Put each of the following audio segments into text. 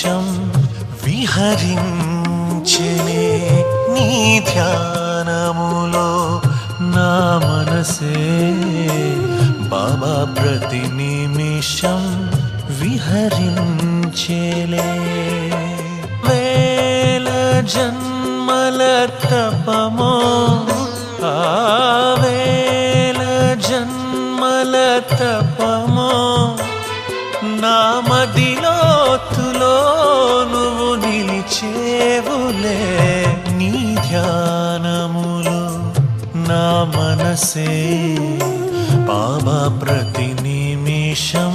నిమిషం విహరించెనే నీ ధ్యానములో నా మనసే బాబా ప్రతి నిమిషం విహరించెలే వేల జన్మల తపమో ఆ వేల జన్మల తపమో నా మదిలోతులో నువ్వు నిలిచేవులే నీ ధ్యానములో నా మనసే బాబా ప్రతి నిమిషం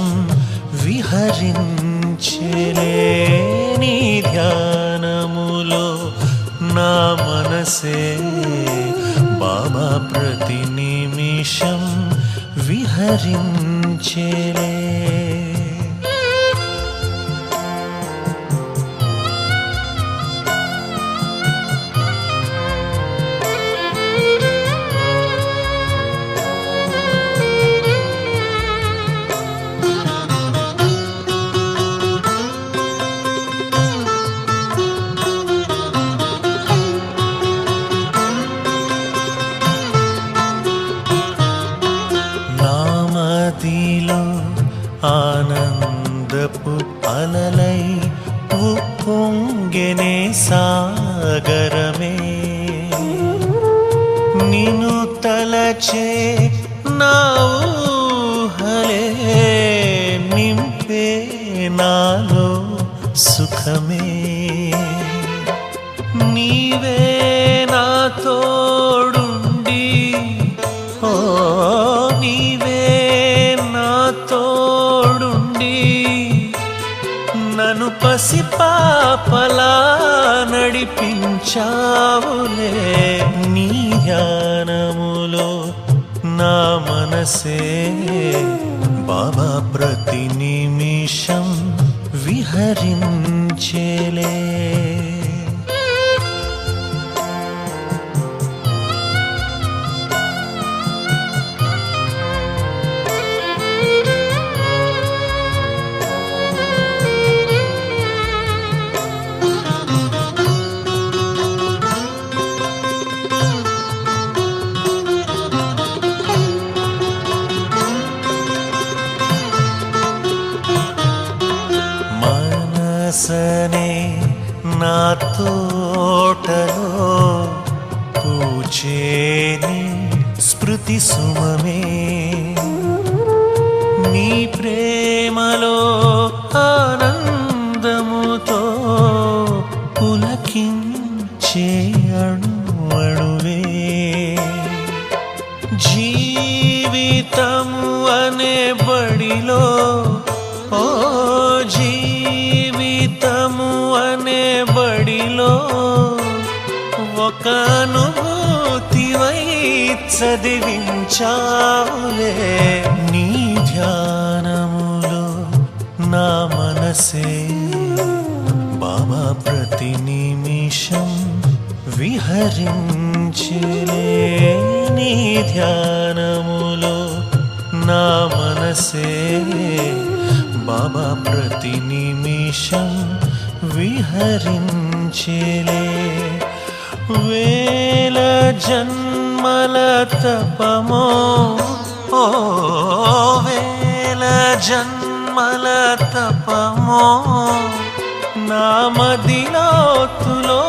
విహరించెలే నీ ధ్యానములో నా మనసే బాబా ప్రతి నిమిషం విహరించెలే ఆనందపు అలలై ఉప్పొంగెనే సాగరమే నిన్ను తలచే నా ఊహలే నింపే నాలో సుఖమే నీవే నా తోడుండి ఓ నీవే తోడుండి నన్ను పసిపాపలా నడిపించావులే నీ ధ్యానములో నా మనసే బాబా ప్రతి నిమిషం విహరించెలే మనసనే నా తోటలో పూచేని స్మృతి సుమమే నీ ప్రేమలో ఆనందముతో పులకించే అణువణువే జీవితము అనే బడిలో ఓ జీవితము అనే బడిలో ఒక అనుభూతివై చదివించావులే నీ ధ్యానములో నా మనసే బాబా ప్రతి నిమిషం విహరించెలే నీ ధ్యానములో నా మనసే బాబా ప్రతి నిమిషం విహరించెలే వేల జన్మల తపమో ఓ వేల జన్మల తపమో నా మదిలోతులో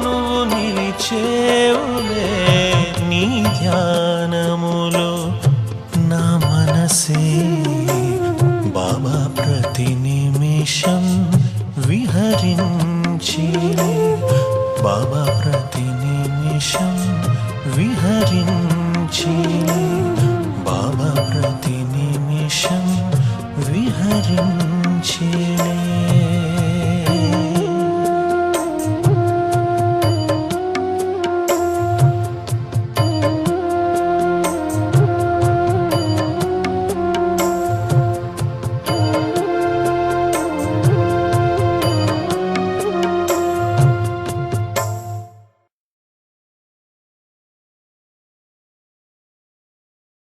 నువ్వు నిలిచేవులే నీ ధ్యానములో నా మనసే బాబా ప్రతి నిమిషం విహరించెలే బాబా ప్రతి నిమిషం విహరించెలే బాబా ప్రతి నిమిషం విహరించెలే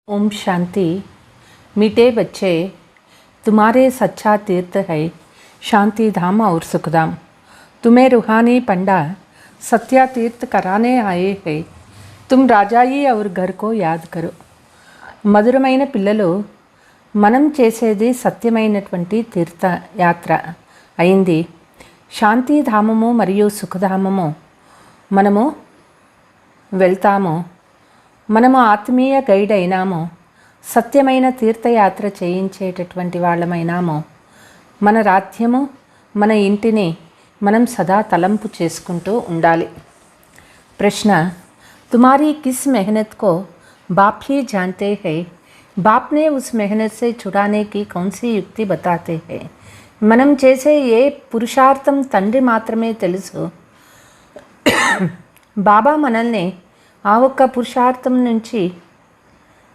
ओम शांति। मीठे बच्चे, तुम्हारे सच्चा तीर्थ है शांति धाम और सुखधाम। तुम्हें रूहानी पंडा सत्या तीर्थ कराने आए हैं। तुम రాజాయి और घर को याद करो। మధురమైన పిల్లలు, మనం చేసేది సత్యమైనటువంటి తీర్థయాత్ర అయింది. శాంతిధామము మరియు సుఖధామము మనము వెళ్తాము. మనము ఆత్మీయ గైడ్ అయినాము. సత్యమైన తీర్థయాత్ర చేయించేటటువంటి వాళ్ళమైనాము. మన రాజ్యము, మన ఇంటిని మనం సదా తలంపు చేసుకుంటూ ఉండాలి. ప్రశ్న, तुम्हारी किस मेहनत को बाप ही जानते हैं? बाप ने उस मेहनत से छुड़ाने की कौन सी युक्ति बताते हैं? మనం చేసే ఏ పురుషార్థం తండ్రి మాత్రమే తెలుసు. బాబా మనల్ని ఆ ఒక్క పురుషార్థం నుంచి,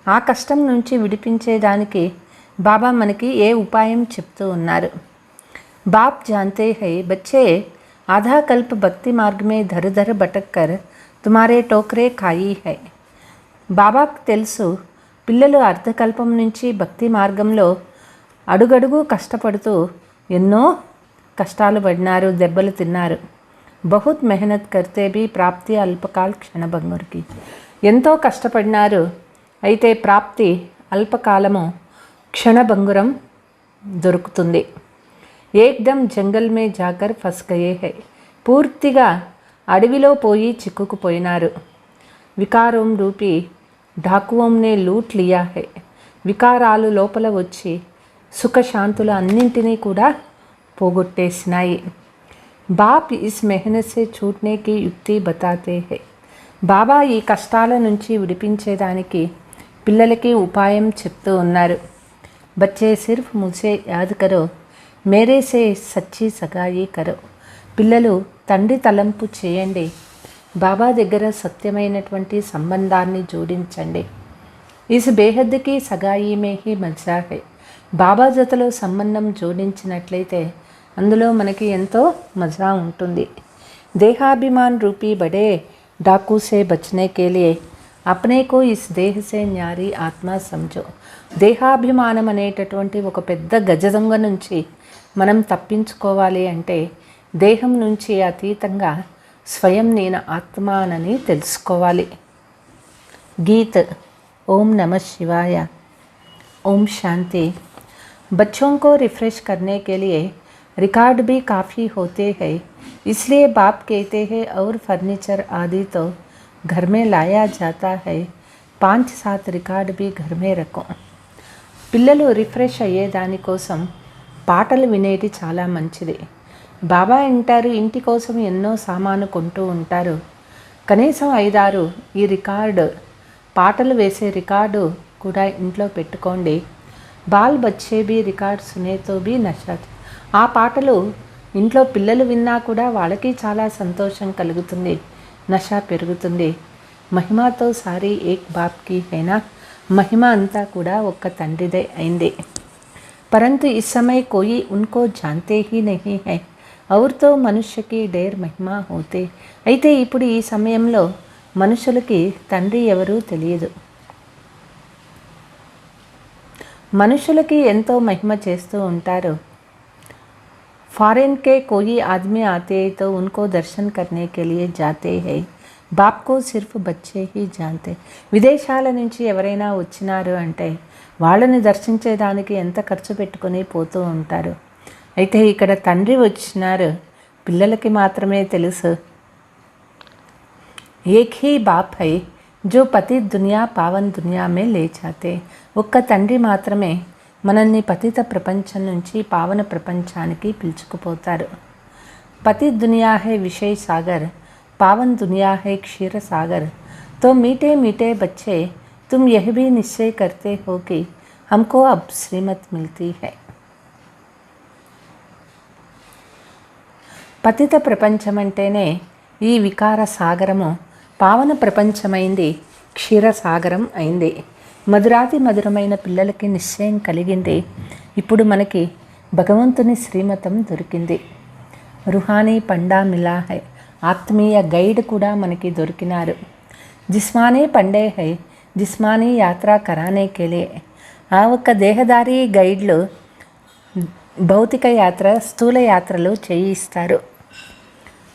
ఆ కష్టం నుంచి విడిపించేదానికి బాబా మనకి ఏ ఉపాయం చెప్తూ ఉన్నారు. बाप जानते हैं बच्चे आधा कल्प भक्ति मार्ग में धर धर भटक कर तुम्हारे टोकरे खाई है. బాబాకు తెలుసు, పిల్లలు అర్ధకల్పం నుంచి భక్తి మార్గంలో అడుగడుగు కష్టపడుతూ ఎన్నో కష్టాలు పడినారు, దెబ్బలు తిన్నారు. బహుత్ మెహనత్ కర్తే భీ ప్రాప్తి అల్పకాల్ క్షణభంగుర్కి. ఎంతో కష్టపడినారు, అయితే ప్రాప్తి అల్పకాలము, క్షణభంగురం దొరుకుతుంది. ఏక్దమ్ జంగల్ మే జాకర్ ఫస్ గయే హై. పూర్తిగా అడవిలో పోయి చిక్కుకుపోయినారు. వికారం రూపీ ఢాకువంనే లూట్ లియా హై. వికారాలు లోపల వచ్చి సుఖశాంతులు అన్నింటినీ కూడా పోగొట్టేసినాయి. బాప్ ఇస్ మెహనత్ సే ఛూట్నే కి యుక్తి బతాతే హై. బాబా ఈ కష్టాల నుంచి విడిపించేదానికి పిల్లలకి ఉపాయం చెప్తూ ఉన్నారు. బచ్చే సిర్ఫ్ ముझे యాద్ కరో, మేరే సే సచ్చి సగాయి కరో. పిల్లలు, తండ్రి తలంపు చేయండి, బాబా దగ్గర సత్యమైనటువంటి సంబంధాన్ని జోడించండి. ఇస్ బేహద్కి సగాయి మే హీ మజా హై. బాబా జతలో సంబంధం జోడించినట్లయితే అందులో మనకి ఎంతో మజా ఉంటుంది. దేహాభిమాన్ రూపీ బడే डाकू से बचने के लिए अपने को इस देह से न्यारी आत्मा समझो. దేహాభిమానం అనేటటువంటి ఒక పెద్ద గజదొంగ నుంచి మనం తప్పించుకోవాలి అంటే దేహం నుంచి అతీతంగా స్వయం నేను ఆత్మానని తెలుసుకోవాలి. గీత్. ఓం నమః శివాయ. ओम शांति. बच्चों को रिफ्रेश करने के लिए रिकॉर्ड भी काफ़ी होते हैं, इसलिए बाप कहते हैं और फर्नीचर आदि तो घर में लाया जाता है, 5-7 रिकॉर्ड भी घर में रखो. పిల్లలు రిఫ్రెష్ అయ్యేదానికోసం పాటలు వినేది చాలా మంచిది. బాబా అంటారు, ఇంటి కోసం ఎన్నో సామాను కొంటూ ఉంటారు, కనీసం 5-6 ఈ రికార్డు, పాటలు వేసే రికార్డు కూడా ఇంట్లో పెట్టుకోండి. బాల్ బచ్చే బీ రికార్డ్ సునేతో బీ నషాత్. ఆ పాటలు ఇంట్లో పిల్లలు విన్నా కూడా వాళ్ళకి చాలా సంతోషం కలుగుతుంది, నషా పెరుగుతుంది. మహిమాతో సారీ ఏక్ బాప్కి అయినా మహిమ అంతా కూడా ఒక్క తండ్రిదే అయింది. परंतु इस समय कोई उनको जानते ही नहीं है और तो मनुष्य की ढेर महिमा होते. అయితే ఇప్పుడు ఈ సమయంలో మనుషులకి తండ్రి ఎవరూ తెలియదు. మనుషులకి ఎంతో మహిమ చేస్తూ ఉంటారు. फॉरेन के कोई आदमी आते तो उनको दर्शन करने के लिए जाते हैं, बाप को सिर्फ बच्चे ही जानते. విదేశాల నుంచి ఎవరైనా వచ్చినారు అంటే వాళ్ళని దర్శించేదానికి ఎంత ఖర్చు పెట్టుకొని పోతూ ఉంటారు. అయితే ఇక్కడ తండ్రి వచ్చినారు, పిల్లలకి మాత్రమే తెలుసు. ఏక్ హీ బాప్ హై జో పతి దునియా పావన్ దునియా మే లే జాతే. ఒక్క తండ్రి మాత్రమే మనల్ని పతిత ప్రపంచం నుంచి పావన ప్రపంచానికి పిలుచుకుపోతారు. పతి దునియా హై విషయ్ సాగర్, पावन दुनिया है क्षीर सागर. तो मीठे मीठे बच्चे, तुम यह भी निश्चय करते हो कि हमको अब श्रीमत मिलती है. పతిత ప్రపంచం అంటేనే ఈ వికార సాగరము పావన ప్రపంచమైంది, క్షీరసాగరం అయింది. మధురాతి మధురమైన పిల్లలకి నిశ్చయం కలిగింది. ఇప్పుడు మనకి భగవంతుని శ్రీమతం దొరికింది. రుహానీ పండా మిలా హై. ఆత్మీయ గైడ్ కూడా మనకి దొరికినారు. జిస్మానీ పండే హై జిస్మానీ యాత్ర కరానే కెలియే. ఆ ఒక్క దేహదారి గైడ్లు భౌతిక యాత్ర, స్థూల యాత్రలు చేయిస్తారు.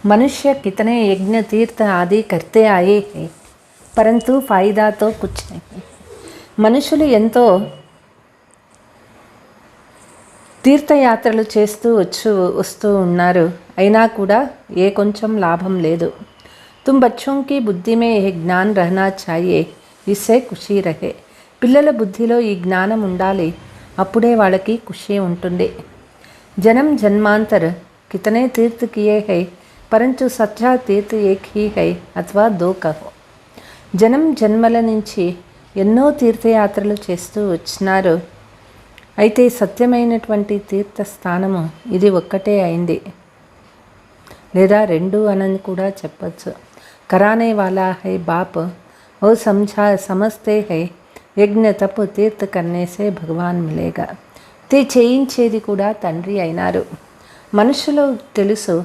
मनुष्य कितने यज्ञ तीर्थ आदि करते आए हैं, परंतु फायदा तो कुछ नहीं. మనుషులు ఎంతో తీర్థయాత్రలు చేస్తూ వస్తూ ఉన్నారు, అయినా కూడా ఏ కొంచెం లాభం లేదు. तुम बच्चों की बुद्धि में यह ज्ञान रहना चाहिए, इससे खुशी रहे. పిల్లల బుద్ధిలో ఈ జ్ఞానం ఉండాలి, అప్పుడే వాళ్ళకి ఖుషి ఉంటుంది. జనం జన్మాంతర్ కితనే తీర్థ కియే high, పరంతు సచ్చా Tirtha Ek he high అథవా దో కహో. జనం జన్మల నుంచి ఎన్నో తీర్థయాత్రలు చేస్తూ వచ్చినారు, అయితే సత్యమైనటువంటి తీర్థస్థానము ఇది ఒక్కటే అయింది, లేదా రెండు అని కూడా చెప్పచ్చు. कराने वाला है बाप और समझते है యజ్ఞ తప్పు తీర్థ కన్నేసే భగవాన్ మిలేగా. చేయించేది కూడా తండ్రి అయినారు. మనుషులు తెలుసు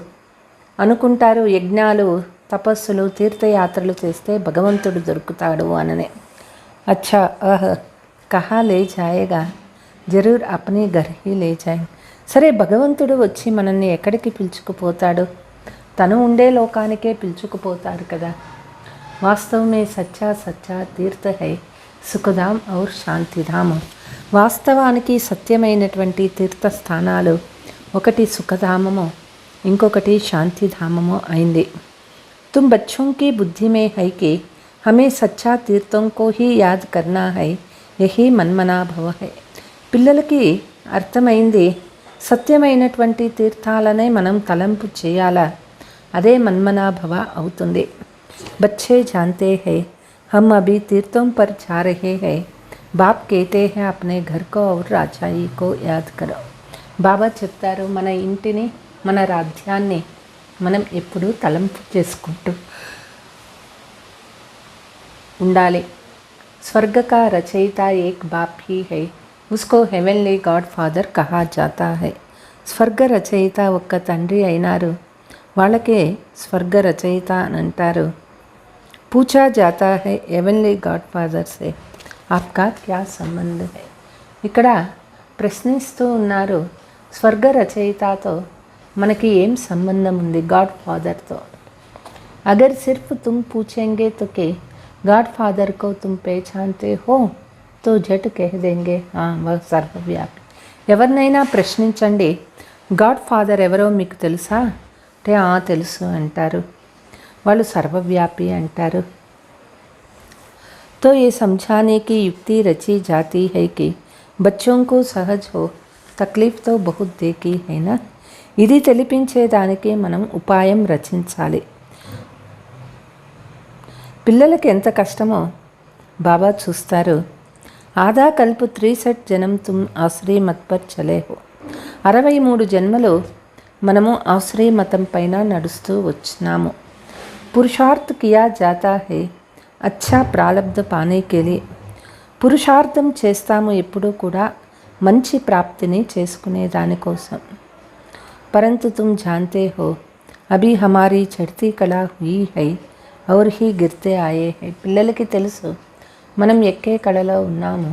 అనుకుంటారు యజ్ఞాలు, తపస్సులు, తీర్థయాత్రలు చేస్తే భగవంతుడు దొరుకుతాడు అననే. అచ్చా కహా లే జాయేగా, జరూర్ అప్నీ ఘర్ హీ లే జాయ్. సరే, భగవంతుడు వచ్చి మనల్ని ఎక్కడికి పిలుచుకుపోతాడు? తను ఉండే లోకానికే పిలుచుకుపోతారు కదా. వాస్తవమే సచ్చా సచ్చా తీర్థ హై సుఖధామ్ ఔర్ శాంతిధామ్. వాస్తవానికి సత్యమైనటువంటి తీర్థస్థానాలు ఒకటి సుఖధామము, ఇంకొకటి శాంతిధామము అయింది. तुम बच्चों की बुद्धि में है कि हमें सच्चा तीर्थों को ही याद करना है, यही मनमना भव है. పిల్లలకి అర్థమైంది సత్యమైనటువంటి తీర్థాలనే మనం తలంపు చేయాలా, అదే మన్మనాభవ అవుతుంది. बच्चे जानते हैं हम अभी तीर्थों पर जा रहे हैं, बाप कहते हैं अपने घर को और राजाई को याद करो. బాబా చెప్తారు, మన ఇంటిని, మన రాజ్యాన్ని మనం ఎప్పుడూ తలంపు చేసుకుంటూ ఉండాలి. స్వర్గ కా రచయిత ఏక్ బాప్ హీ హై, ఉస్కో హెవెన్లీ గాడ్ ఫాదర్ కహా జాతా హై. స్వర్గ రచయిత ఒక్క తండ్రి అయినారు, వాళ్ళకే స్వర్గ రచయిత అని అంటారు. పూఛా జాతా హై హెవెన్లీ గాడ్ ఫాదర్ సే ఆప్కా క్యా సంబంధ హై. ఇక్కడ ప్రశ్నిస్తూ ఉన్నారు, స్వర్గ రచయితతో మనకి ఏం సంబంధం ఉంది, గాడ్ ఫాదర్తో. అగర్ సిర్ఫ్ తుమ్ పూछेंगे तो के गाड फादर को तुम पहचानते हो तो झट कह देंगे हाँ वह सर्वव्यापी. ఎవరినైనా ప్రశ్నించండి, గాడ్ ఫాదర్ ఎవరో మీకు తెలుసా అంటే తెలుసు అంటారు, వాళ్ళు సర్వవ్యాపి అంటారు. तो ये समझाने की युक्ति रची जाती है कि बच्चों को सहज हो, तकलीफ तो बहुत देखी है ना. ఇది తెలిపించేదానికి మనం ఉపాయం రచించాలి. పిల్లలకి ఎంత కష్టమో బాబా చూస్తారు. ఆదా కల్పు 63 జనం తుమ్ ఆశ్రయ మత్ పర్ చలే హో. 63 జన్మలు మనము ఆశ్రయ మతం పైన నడుస్తూ వచ్చినాము. పురుషార్థ్ కియా జాతా హై అచ్చా ప్రాలబ్ధ పానే కే లియే. పురుషార్థం చేస్తాము ఎప్పుడూ కూడా మంచి ప్రాప్తిని చేసుకునే దానికోసం. परंतु तुम जानते हो अभी हमारी चढ़ती कला हुई है और ही गिरते आए हैं. పిల్లలకి తెలుసు మనం ఎక్కే కళలో ఉన్నాము,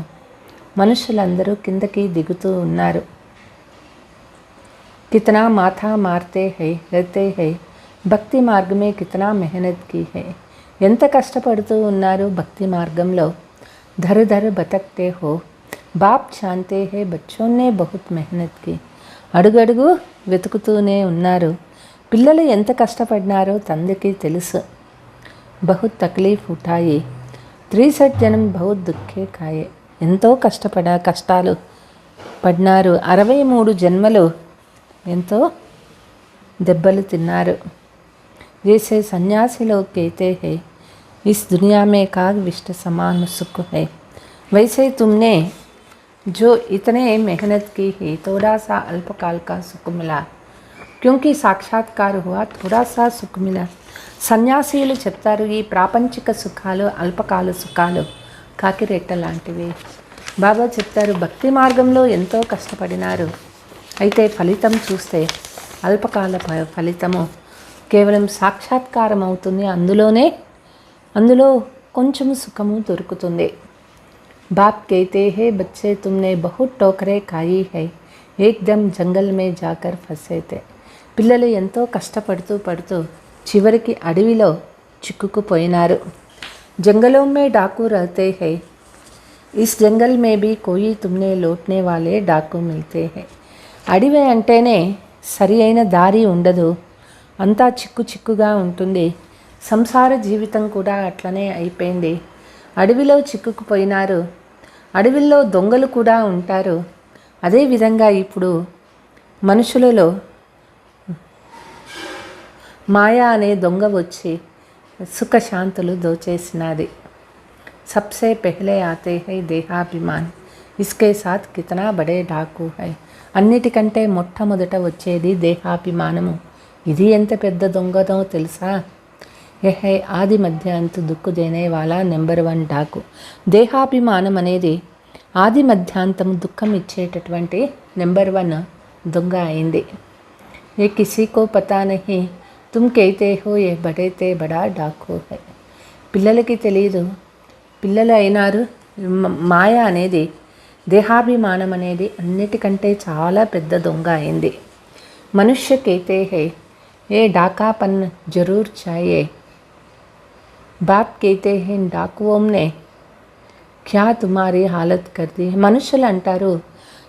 మనుషులందరూ కిందకి దిగుతూ ఉన్నారు. कितना माथा मारते हैं रहते हैं, భక్తి మార్గమే కితనా మెహనత్ की है. ఎంత కష్టపడుతూ ఉన్నారు భక్తి మార్గంలో. धर धर भटकते हो, बाप जानते हैं बच्चों ने बहुत मेहनत की. అడుగడుగు వెతుకుతూనే ఉన్నారు. పిల్లలు ఎంత కష్టపడినారో తండ్రికి తెలుసు. బహుత్ తక్లీఫ్ ఉఠాయి 63 జనం బహుత్ దుఃఖే కాయే. ఎంతో కష్టాలు పడినారు. 63 జన్మలు ఎంతో దెబ్బలు తిన్నారు. జైసే సన్యాసి లోగ్ कहते हैं इस दुनिया में काग विष्ट समान सुख है, वैसे तुमने जो इतने मेहनत की ही थोड़ा सा अल्पकाल का सुख मिला, क्योंकि साक्षात्कार हुआ थोड़ा सा सुख मिला. సన్యాసీలు చెప్తారు, ఈ ప్రాపంచిక సుఖాలు అల్పకాల సుఖాలు కాకిరెట్ట లాంటివి. బాబా చెప్తారు, భక్తి మార్గంలో ఎంతో కష్టపడినారు, అయితే ఫలితం చూస్తే అల్పకాల ఫలితము కేవలం సాక్షాత్కారం అవుతుంది, అందులో కొంచెం సుఖము దొరుకుతుంది. बाप कहते हैं बच्चे तुमने बहुत ठोकरें खाई है, ఏక్దమ్ జంగల్ మే జాకర్ ఫసేతే. పిల్లలు ఎంతో కష్టపడుతూ చివరికి అడవిలో చిక్కుకుపోయినారు. జంగలోं में डाकू रहते हैं, इस जंगल में भी कोई तुमने लौटने वाले डाकू मिलते हैं. అడవి అంటేనే సరి అయిన దారి ఉండదు, అంతా చిక్కుగా ఉంటుంది. సంసార జీవితం కూడా అట్లనే అయిపోయింది. అడవిలో చిక్కుకుపోయినారు. అడవిలో దొంగలు కూడా ఉంటారు. అదేవిధంగా ఇప్పుడు మనుషులలో మాయా అనే దొంగ వచ్చి సుఖశాంతులు దోచేసినది. सबसे पहले आते हैं దేహాభిమాన్, इसके साथ कितना बड़े डाकू है. అన్నిటికంటే మొట్టమొదట వచ్చేది దేహాభిమానము. ఇది ఎంత పెద్ద దొంగనో తెలుసా? యహ్ ఆది మధ్య అంతు దుక్కు దేనే వాలా నెంబర్ 1 డాకు. దేహాభిమానం అనేది ఆది మధ్యాంతం దుఃఖం ఇచ్చేటటువంటి నెంబర్ 1 దొంగ అయింది. ఏ కిసీకో పతా నహీ, తుమ్ కైతే హో ఏ బడైతే బడా డాకు హై. పిల్లలకి తెలియదు, పిల్లలు అయినారు. మాయ అనేది, దేహాభిమానం అనేది అన్నిటికంటే చాలా పెద్ద దొంగ అయింది. మనుష్య కైతే హై ఏ డాకాపన్ జరూర్ చాయే, బాప్ కైతే హై డాకువోం నే క్యా తుమారీ హాలత్ కర్ది. మనుషులు అంటారు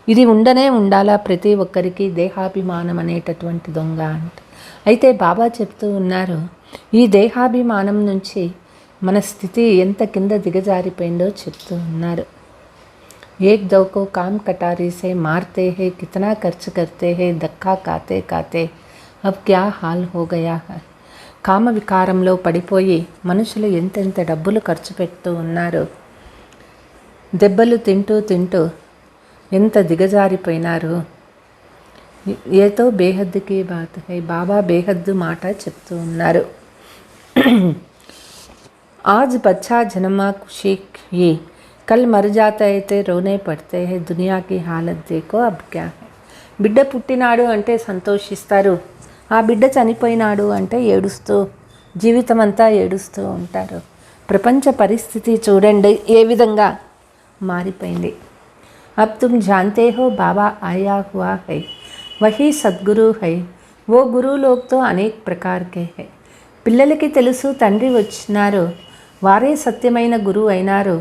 ఇది ఉండనే ఉండాలా ప్రతి ఒక్కరికి దేహాభిమానం అనేటటువంటి దొంగ అంట. అయితే బాబా చెప్తూ ఉన్నారు, ఈ దేహాభిమానం నుంచి మన స్థితి ఎంత కింద దిగజారిపోయిందో చెప్తూ ఉన్నారు. ఏక్ దౌకో కామ్ కటారీ సే మార్తే హే, కితనా ఖర్చు కర్తే హే, దక్కా కాతే కాతే అబ్ క్యా హాల్ హో గయా హై. కామ వికారంలో పడిపోయి మనుషులు ఎంతెంత డబ్బులు ఖర్చు పెడుతూ ఉన్నారు. దెబ్బలు తింటూ ఎంత దిగజారిపోయినారు. ఏతో బేహద్దుకి బాత్ హై. బాబా బేహద్దు మాట చెప్తూ ఉన్నారు. आज बच्चा जन्मा खुशी की, कल मर जाता है तो रोने पड़ते हैं, दुनिया की हालत देखो अब क्या है. బిడ్డ పుట్టినాడు అంటే సంతోషిస్తారు, ఆ బిడ్డ చనిపోయినాడు అంటే ఏడుస్తూ జీవితం అంతా ఏడుస్తూ ఉంటారు. ప్రపంచ పరిస్థితి చూడండి ఏ విధంగా మారిపోయింది. अब तुम जानते हो बाबा आया हुआ है, वही सद्गुरु है. वो गुरु लोग तो अनेक प्रकार के हैं. పిల్లలకి తెలుసు తండ్రి వచ్చినారు, వారే సత్యమైన గురువు అయినారు.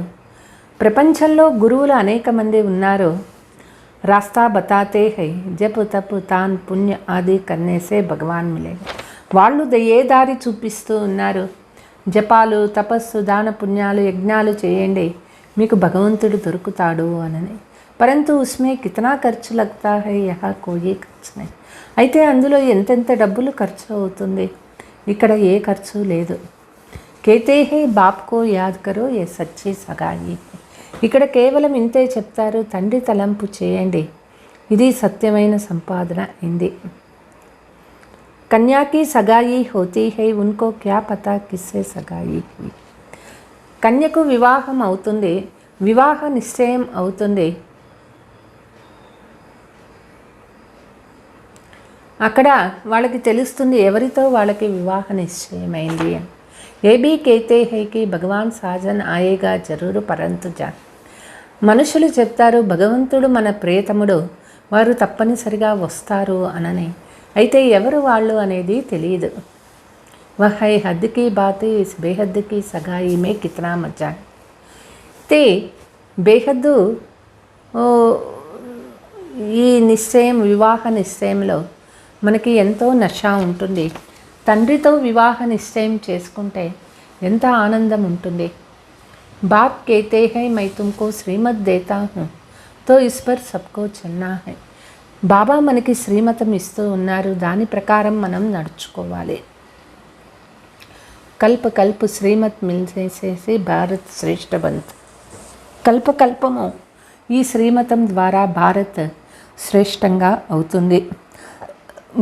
ప్రపంచంలో గురువులు అనేక మంది ఉన్నారు. రాస్తా బతాతే హై, జప్ తప్ తాన్ పుణ్య ఆది కర్నేసే భగవాన్ మిలేగా. వాళ్ళు ఏ దారి చూపిస్తూ ఉన్నారు. జపాలు, తపస్సు, దాన పుణ్యాలు, యజ్ఞాలు చేయండి, మీకు భగవంతుడు దొరుకుతాడు అనని. పరంతు ఉస్మే కితనా ఖర్చు లగ్తా హై, యహా కోయి ఖర్చు నహీ. అయితే అందులో ఎంతెంత డబ్బులు ఖర్చు అవుతుంది, ఇక్కడ ఏ ఖర్చు లేదు. కేతే హే బాప్ కో యాద్ కరో, ఏ సచ్చి సగాయి. ఇక్కడ కేవలం ఇంతే చెప్తారు, తండ్రి తలంపు చేయండి, ఇది సత్యమైన సంపాదన అయింది. కన్యాకి సగాయి హోతీ హై, ఉన్కో క్యా పతా కిస్సే సగాయి హుయి. కన్యకు వివాహం అవుతుంది, వివాహ నిశ్చయం అవుతుంది. అక్కడ వాళ్ళకి తెలుస్తుంది ఎవరితో వాళ్ళకి వివాహ నిశ్చయమైంది అని. ఏ బీ కేతే హై కి భగవాన్ సాజన్ ఆయేగా జరూరు పరంతు జాన్. మనుషులు చెప్తారు భగవంతుడు మన ప్రియతముడు, వారు తప్పనిసరిగా వస్తారు అనని. అయితే ఎవరు వాళ్ళు అనేది తెలియదు. వహై హద్దుకి బాతి ఇస్ బేహద్దుకి సగాయి మే కితనా మజా. అయితే బేహద్దు ఈ నిశ్చయం, వివాహ నిశ్చయంలో మనకి ఎంతో నష ఉంటుంది. తండ్రితో వివాహ నిశ్చయం చేసుకుంటే ఎంత ఆనందం ఉంటుంది. బాప్ కేతే హై మై తుమ్కో శ్రీమత్ దేతా హూ, తో ఇస్ పర్ సబ్కో చల్నా హై. బాబా మనకి శ్రీమతం ఇస్తూ ఉన్నారు, దాని ప్రకారం మనం నడుచుకోవాలి. కల్ప కల్ప శ్రీమత్ మిల్సేసి భారత్ శ్రేష్ఠ బంత్. కల్పకల్పము ఈ శ్రీమతం ద్వారా భారత్ శ్రేష్టంగా అవుతుంది.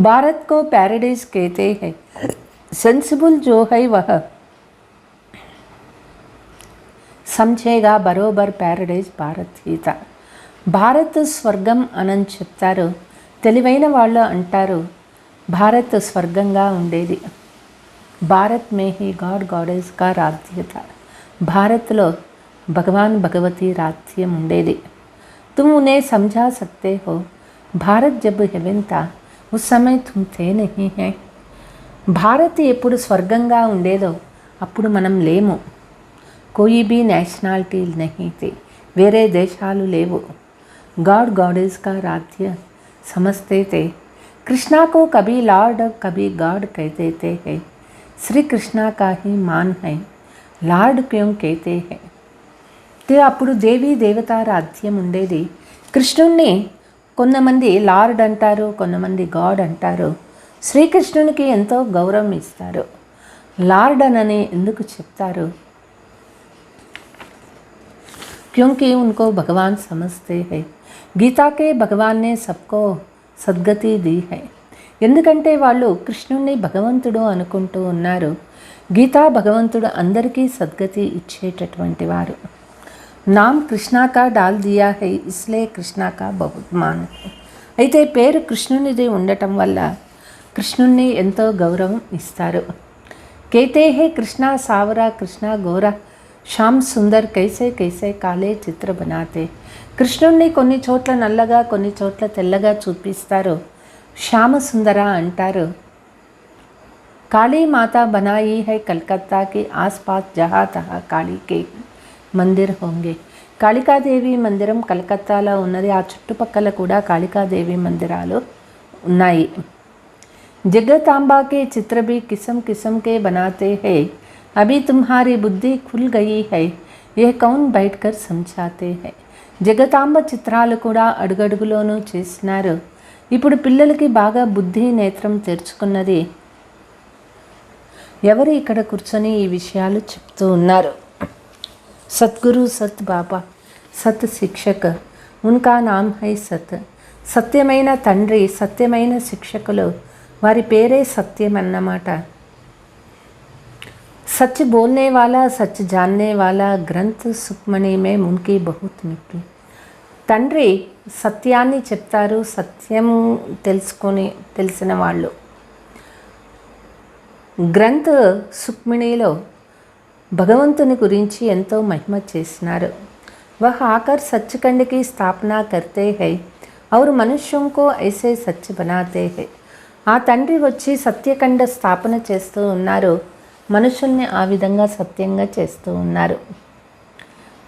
భారత్ కో ప్యారడైజ్ కేతే హై, సెన్సిబుల్ జో హై వహ సమझेगा బరోబర్ ప్యారడైజ్ భారత్ హీత. భారత్ స్వర్గం అని చెప్తారు, తెలివైన వాళ్ళు అంటారు భారత్ స్వర్గంగా ఉండేది. భారత్ మే హీ గాడ్ గాడెస్ కా రాధ్యత. భారత్లో భగవాన్ భగవతి రాధ్యం ఉండేది. తుమ్ ఉనే సమझा సక్తే హో, భారత్ జబ్ హెవెన్ తా ఉస్ సమయ్ తుమ్ తే నహీ హై. భారత్ ఎప్పుడు స్వర్గంగా ఉండేదో అప్పుడు మనం లేము. కోయి బీ నేషనాలిటీ నహీ థీ, వేరే దేశాలు లేవు. గాడ్ గాడెస్ కా రాధ్య సమझते थे. कृष्णा को कभी लॉर्ड कभी गॉड कहते थे है. श्री कृष्णा का ही मान है, లార్డ్ క్యోం కేతే హై. అప్పుడు దేవీ దేవతా రాధ్యం ఉండేది. కృష్ణుణ్ణి కొంతమంది లార్డ్ అంటారు, కొంతమంది గాడ్ అంటారు. శ్రీకృష్ణునికి ఎంతో గౌరవం ఇస్తారు. లార్డ్ అనని ఎందుకు చెప్తారు? క్యోంకి ఉన్కో భగవాన్ సమझते హై. గీతాకే భగవాన్నే సబ్కో సద్గతి ది హై. ఎందుకంటే వాళ్ళు కృష్ణుణ్ణి భగవంతుడు అనుకుంటూ ఉన్నారు. గీతా భగవంతుడు అందరికీ సద్గతి ఇచ్చేటటువంటి వారు. నామ్ కృష్ణా కా డాల్ దియా హై, ఇస్లే కృష్ణా కా బహుత్ మాన్ హై. అయితే పేరు కృష్ణునిది ఉండటం వల్ల కృష్ణుణ్ణి ఎంతో గౌరవం ఇస్తారు. కేతే హే కృష్ణ సావరా కృష్ణ గోరా శ్యామ్ సుందర్ కైసే కైసే కాలే చిత్ర బనాతే. కృష్ణుణ్ణి కొన్ని చోట్ల నల్లగా కొన్ని చోట్ల తెల్లగా చూపిస్తారు. శ్యామ సుందర అంటారు. काली माता बनाई है कलकत्ता के आसपास जहाँ तहाँ काली के మందిర్ హోంగే. కాళికాదేవి మందిరం కలకత్తాలో ఉన్నది. ఆ చుట్టుపక్కల కూడా కాళికాదేవి మందిరాలు ఉన్నాయి. జగతాంబా के चित्र भी किस्म किस्म के बनाते हैं. अभी तुम्हारी बुद्धि खुल गई है, यह कौन बैठकर समझाते हैं. జగతాంబ చిత్రాలు కూడా అడుగడుగులోనూ చేసినారు. ఇప్పుడు పిల్లలకి బాగా బుద్ధి నేత్రం తెరుచుకున్నది. ఎవరు ఇక్కడ కూర్చొని ఈ విషయాలు చెప్తూ ఉన్నారు? సద్గురు సత్ బాబా, సత్ శిక్షక్, ఉన్కా నామ్ హై సత్. సత్యమైన తండ్రి, సత్యమైన శిక్షకులు, వారి పేరే సత్యం అన్నమాట. సచ్ బోల్నే వాలా, సచ్ జాన్నే వాలా, గ్రంథ్ సుక్మణి మే ఉన్కి బహుత్ మిట్టి. తండ్రి సత్యాన్ని చెప్తారు, సత్యం తెలిసిన వాళ్ళు. గ్రంథ్ సుక్మిణిలో భగవంతుని గురించి ఎంతో మహిమ చేసినారు. వహ ఆకర్ సచ్ఖండ్ కి స్థాపన కర్తే హై ఔర్ మనుష్యం కో ఐసే సచ్ బనాతే హై. ఆ తండ్రి వచ్చి సత్యఖండ స్థాపన చేస్తూ ఉన్నారు. మనుషుల్ని ఆ విధంగా సత్యంగా చేస్తూ ఉన్నారు.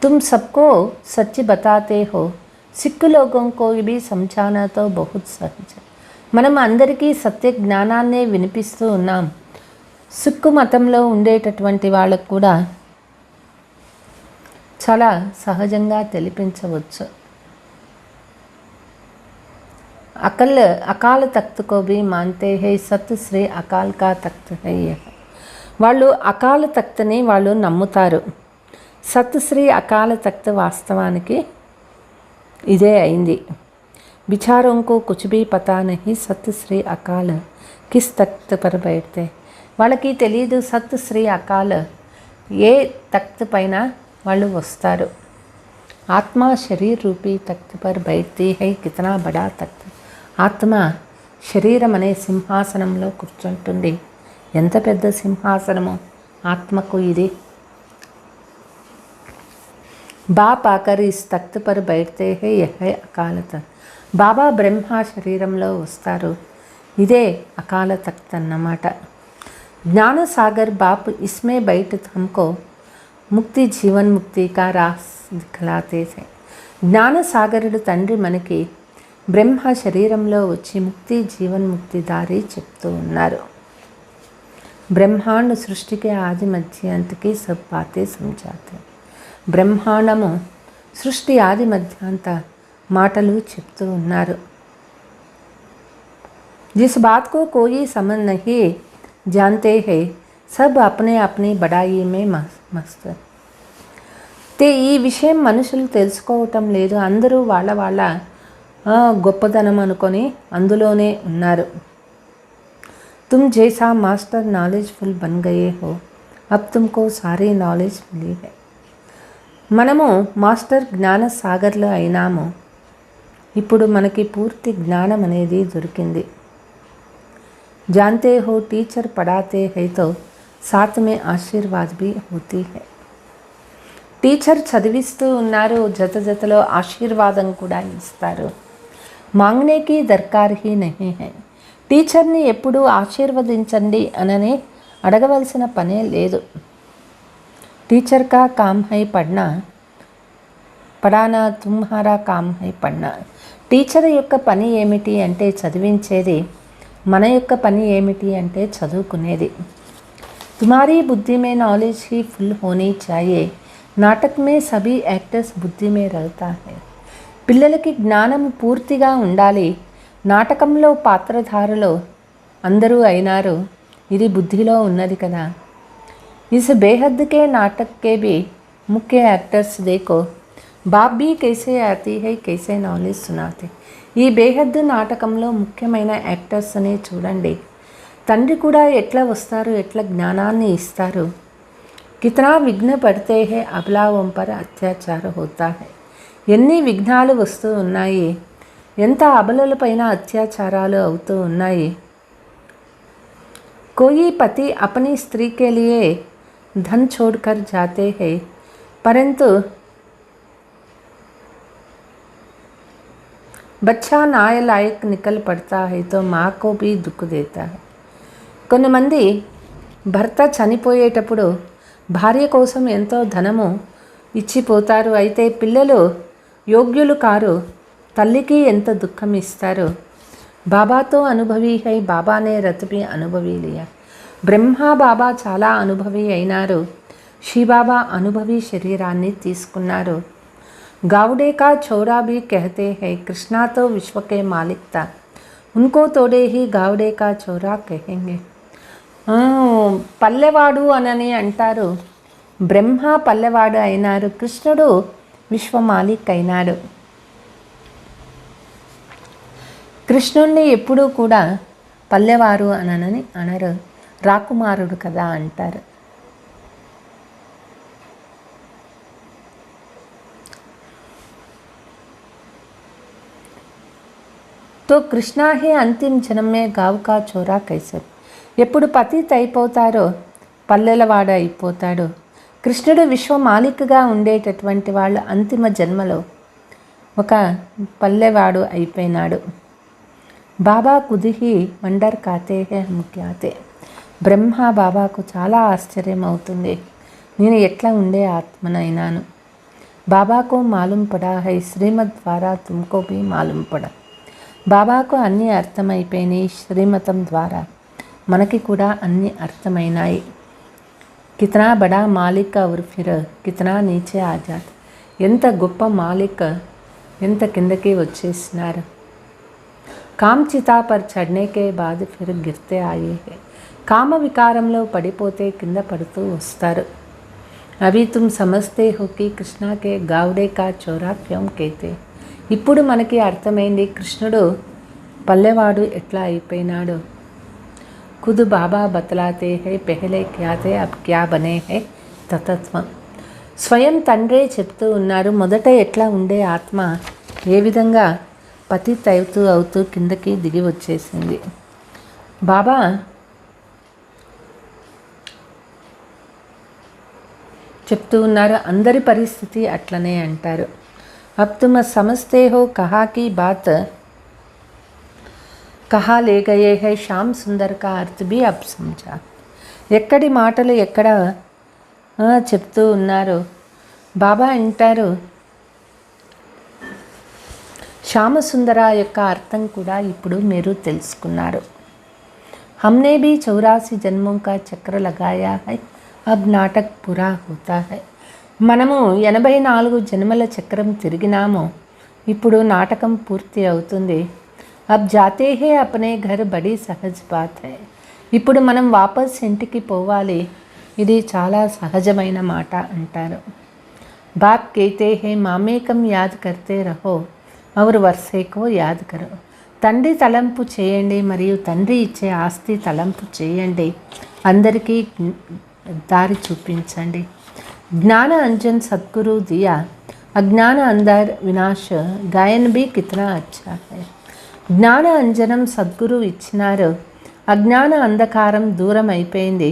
తుమ్ సబ్కో సచ్ బతాతే హో, సిక్కు లోగోం కో భీ సమఝానా తో బహుత్ సహజ్. మనం అందరికీ సత్య జ్ఞానాన్నే వినిపిస్తూ ఉన్నాం. సిక్కు మతంలో ఉండేటటువంటి వాళ్ళకు కూడా చాలా సహజంగా తెలిపించవచ్చు. అకాల తఖ్త్ కో భీ మాన్తే హై, సత్ శ్రీ అకాల్ కా తఖ్త్ హై. వాళ్ళు అకాల తఖ్త్ని వాళ్ళు నమ్ముతారు. సత్ శ్రీ అకాల తఖ్త్ వాస్తవానికి ఇదే అయింది. బిచారోంకో కుచ్ భీ పతా నహీ, సత్ శ్రీ అకాల్ కిస్ తఖ్త్ పర్ బైఠతే. వాళ్ళకి తెలియదు సత్ శ్రీ అకాల్ ఏ తఖ్త్ పైన వాళ్ళు వస్తారు. ఆత్మ శరీర్ రూపీ తఖ్త్ పర్ బైఠతీ హై, కితనా బడా తఖ్త్. ఆత్మ శరీరం అనే సింహాసనంలో కూర్చుంటుంది. ఎంత పెద్ద సింహాసనమో ఆత్మకు ఇది. బాప్ ఆకర్ ఇస్ తఖ్త్ పర్ బైఠతే హై, యహ్ అకాల తఖ్త్. బాబా బ్రహ్మ శరీరంలో వస్తారు. ఇదే అకాల తఖ్త్ అన్నమాట. ज्ञान सागर बाप इसमें बैठ हमको ముక్తి జీవన్ ముక్తి కా రాస్ దిఖలాతే थे. జ్ఞాన సాగరుడు తండ్రి మనకి బ్రహ్మ శరీరంలో వచ్చి ముక్తి జీవన్ముక్తి దారి చెప్తూ ఉన్నారు. బ్రహ్మాండ సృష్టికి ఆది మధ్య అంతకి సబ్ బాతే సమझाते. బ్రహ్మాండము సృష్టి ఆది మధ్యాంత మాటలు చెప్తూ ఉన్నారు. जिस बात को कोई समझ नहीं जानते हैं, सब अपने अपनी బడాయి మే మస్త్. ఈ విషయం మనుషులు తెలుసుకోవటం లేదు. అందరూ వాళ్ళ వాళ్ళ గొప్పతనం అనుకొని అందులోనే ఉన్నారు. तुम जैसा मास्टर नॉलेजफुल बन गए हो, अब तुमको सारी नॉलेज मिली है. మనము మాస్టర్ జ్ఞాన సాగర్లో అయినాము. ఇప్పుడు మనకి పూర్తి జ్ఞానం అనేది దొరికింది. जानते हो टीचर पढ़ाते हैं तो साथ में आशीर्वाद भी होती है. టీచర్ చదివిస్తూ ఉన్నారు, జతలో ఆశీర్వాదం కూడా ఇస్తారు. మాంగ్నేకి దర్కార్ హీ నహీ హై. టీచర్ని ఎప్పుడూ ఆశీర్వదించండి అనని అడగవలసిన పనే లేదు. టీచర్ కా కామ్ హై పढ़ना, పడానా తుమ్హారా కామ్ హై పढ़ना. టీచర్ యొక్క పని ఏమిటి అంటే చదివించేది, మన యొక్క పని ఏమిటి అంటే చదువుకునేది. తుమారీ బుద్ధి మే నాలెడ్జ్ హీ ఫుల్ హోనీ చాయే, నాటక్ మే సభీ యాక్టర్స్ బుద్ధి మే రహతా హై. పిల్లలకి జ్ఞానం పూర్తిగా ఉండాలి, నాటకంలో పాత్రధారులు అందరూ అయినారు, ఇది బుద్ధిలో ఉన్నది కదా. इस बेहद के नाटक के भी मुख्य एक्टर्स देखो, बाप भी कैसे आती है, कैसे नॉलेज सुनाते. ఈ బేహద్ నాటకంలో ముఖ్యమైన యాక్టర్స్ని చూడండి, తండ్రి కూడా ఎట్లా వస్తారు, ఎట్లా జ్ఞానాన్ని ఇస్తారు. కితనా విఘ్న పడితే హే అబలావం పర్ అత్యాచార హోతా హై. ఎన్ని విఘ్నాలు వస్తూ ఉన్నాయి, ఎంత అబలలపైన అత్యాచారాలు అవుతూ ఉన్నాయి. कोई पति अपनी स्त्री के लिए धन छोड़कर जाते हैं, परंतु बच्चा नालायक निकल पड़ता है तो माँ को भी दुख देता है. కొంతమంది భర్త చనిపోయేటప్పుడు భార్య కోసం ఎంతో ధనము ఇచ్చిపోతారు, అయితే పిల్లలు యోగ్యులు కారు, తల్లికి ఎంత దుఃఖం ఇస్తారు. బాబాతో అనుభవి హై, బాబానే రత్ భీ అనుభవి లియా. బ్రహ్మ బాబా చాలా అనుభవి అయినారు, శివబాబా అనుభవి శరీరాన్ని తీసుకున్నారు. गावड़े का छोरा भी कहते हैं, कृष्णा तो विश्व के मालिक था, उनको तोड़े ही गावड़े का छोरा कहेंगे. పల్లెవాడు అనని అంటారు, బ్రహ్మ పల్లెవాడు అయినారు, కృష్ణుడు విశ్వ మాలిక్ అయినాడు. కృష్ణుణ్ణి ఎప్పుడూ కూడా పల్లెవారు అనని అనరు, రాకుమారుడు కదా అంటారు. तो कृष्णा ही अंतिम जन्म में गाँव का चोरा कैसे. ఎప్పుడు పతిత్ అయిపోతారో పల్లెలవాడు అయిపోతాడు. కృష్ణుడు విశ్వ మాలికగా ఉండేటటువంటి వాళ్ళు అంతిమ జన్మలో ఒక పల్లెవాడు అయిపోయినాడు. బాబా కుదిహి వండర్ కాతే హే హమ్ క్యాతే. బ్రహ్మ బాబాకు చాలా ఆశ్చర్యం అవుతుంది, నేను ఎట్లా ఉండే ఆత్మనైనాను. బాబాకు మాలూం పడా హై, శ్రీమద్ ద్వారా తుమ్కో భీ మాలూం పడా. బాబాకు అన్నీ అర్థమైపోయినాయి, శ్రీమతం ద్వారా మనకి కూడా అన్నీ అర్థమైనాయి. కితనా బడా మాలిక్ ఔర్ ఫిర్ కితనా నీచే ఆజాద్. ఎంత గొప్ప మాలిక్, ఎంత కిందకి వచ్చేసినారు. కామ్ చితా పర్ చడ్నేకే బాద్ ఫిర్ గిర్తే ఆయే హే. కామ వికారంలో పడిపోతే కింద పడుతూ వస్తారు. అవి తుమ్ సమజ్తే హో కి కృష్ణకే గావడే కా చోరా క్యోం కేతే. ఇప్పుడు మనకి అర్థమైంది కృష్ణుడు పల్లెవాడు ఎట్లా అయిపోయినాడు. ఖుద్ బాబా బతలాతే హై, పెహలే క్యా తే అబ్ క్యా బనే హై తతత్వం. స్వయం తండ్రే చెప్తూ ఉన్నారు, మొదట ఎట్లా ఉండే ఆత్మ ఏ విధంగా పతిత్ అవుతూ కిందకి దిగి వచ్చేసింది. బాబా చెప్తూ ఉన్నారు, అందరి పరిస్థితి అట్లనే అంటారు. अब तुम समझते हो कहा की बात कहा ले गए है, శ్యామ్ సుందర్ का अर्थ भी अब समझा. ఎక్కడి మాటలు ఎక్కడ చెప్తూ ఉన్నారు. బాబా అంటారు, శ్యామసుందర యొక్క అర్థం కూడా ఇప్పుడు మీరు తెలుసుకున్నారు. हमने भी 84 जन्मों का चक्र लगाया है, अब नाटक पूरा होता है. మనము 84 జన్మల చక్రం తిరిగినాము, ఇప్పుడు నాటకం పూర్తి అవుతుంది. అబ్ జాతే హే అప్నే ఘర్ బడీ సహజ్ బాత్ హై. ఇప్పుడు మనం వాపస్ ఇంటికి పోవాలి, ఇది చాలా సహజమైన మాట అంటారు. బాప్ కేతే హే మామేకం యాద్ కర్తే రహో ఔర్ వర్సేకో యాద్ కరో. తండ్రి తలంపు చేయండి మరియు తండ్రి ఇచ్చే ఆస్తి తలంపు చేయండి, అందరికీ దారి చూపించండి. ज्ञान अंजन सद्गुरु दिया, अज्ञान अंदर विनाश गायन भी कितना अच्छा है. జ్ఞాన అంజనం సద్గురు ఇచ్చినారు, అజ్ఞాన అంధకారం దూరం అయిపోయింది,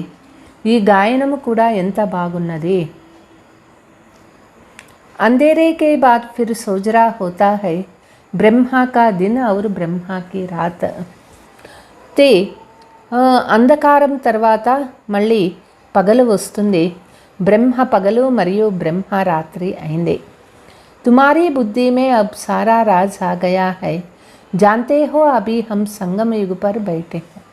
ఈ గాయనము కూడా ఎంత బాగున్నది. अंधेरे के बाद फिर सोजरा होता है, ब्रह्मा का दिन और ब्रह्मा की रात ते అంధకారం తర్వాత మళ్ళీ పగలు వస్తుంది. బ్రహ్మ పగలు మరియు బ్రహ్మ రాత్రి అయింది. तुम्हारी बुद्धि में अब सारा राज आ गया है, जानते हो अभी हम సంగమ యుగ पर बैठे हैं.